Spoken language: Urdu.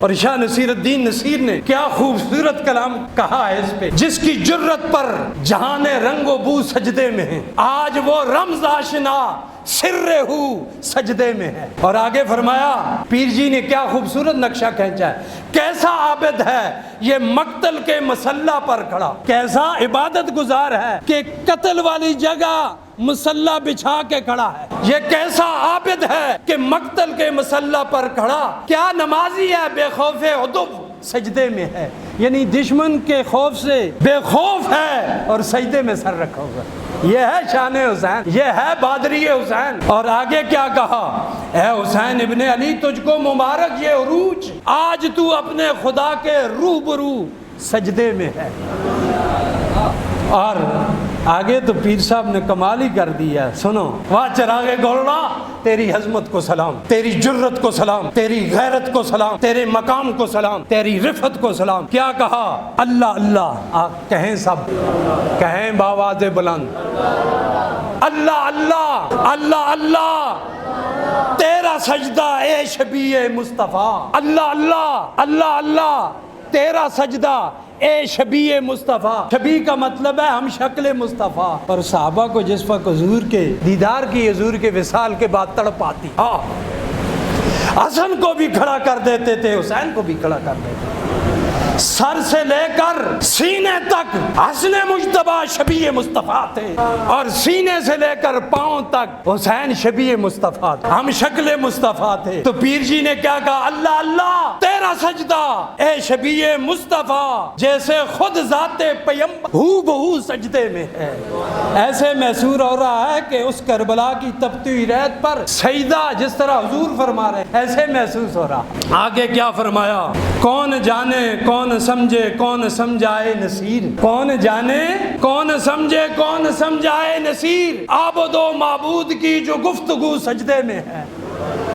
اور شاہ نصیر الدین نصیر نے کیا خوبصورت کلام کہا ہے اس پہ، جس کی جرت پر جہان رنگ و بو سجدے میں ہے، آج وہ رمز آشنا سر ہو سجدے میں ہے۔ اور آگے فرمایا پیر جی نے کیا خوبصورت نقشہ کھینچا ہے، کیسا عابد ہے یہ مقتل کے مسلح پر کھڑا، کیسا عبادت گزار ہے کہ قتل والی جگہ مسلح بچھا کے کھڑا ہے، یہ کیسا عابد ہے کہ مقتل کے مسلح پر کھڑا، کیا نمازی ہے بے خوف عدب سجدے میں ہے، یعنی دشمن کے خوف سے بے خوف ہے اور سجدے میں سر رکھا ہوا۔ یہ ہے شان حسین، یہ ہے بادری حسین۔ اور آگے کیا کہا، اے حسین ابن علی تجھ کو مبارک یہ عروج، آج تو اپنے خدا کے روبرو سجدے میں ہے۔ اور آگے تو پیر صاحب نے کمال ہی کر دیا، سنو واہ چراغ گولڑا تیری عظمت کو سلام، تیری جرت کو سلام، تیری غیرت کو سلام، تیرے مقام کو سلام، تیری رفت کو سلام۔ کیا کہا، اللہ اللہ، کہیں سب، کہیں بآواز بلند، اللہ اللہ اللہ اللہ، تیرا سجدہ اے شبیہ مصطفیٰ، اللہ اللہ اللہ اللہ، تیرا سجدہ اے شبیہ مصطفیٰ۔ شبیہ کا مطلب ہے ہم شکل مصطفیٰ۔ اور صحابہ کو جس وقت حضور کے دیدار کی، حضور کے وصال کے بعد تڑپ آتی، حسن کو بھی کھڑا کر دیتے تھے، حسین کو بھی کھڑا کر دیتے تھے، سر سے لے کر سینے تک حسن مجتبی شبیہ مصطفیٰ تھے، اور سینے سے لے کر پاؤں تک حسین شبیہ مصطفیٰ تھے، ہم شکل مصطفیٰ تھے۔ تو پیر جی نے کیا کہا، اللہ اللہ، تیرا سجدہ اے شبیہ مصطفیٰ، جیسے خود ذات پیمبر ہو بہو سجدے میں ہے۔ ایسے محسوس ہو رہا ہے کہ اس کربلا کی تپتی ہوئی ریت پر سجدہ جس طرح حضور فرما رہے ہیں، ایسے محسوس ہو رہا۔ آگے کیا فرمایا، کون جانے کون سمجھے کون سمجھائے نصیر، کون جانے کون سمجھے کون سمجھائے نصیر، عابد و معبود کی جو گفتگو سجدے میں ہے۔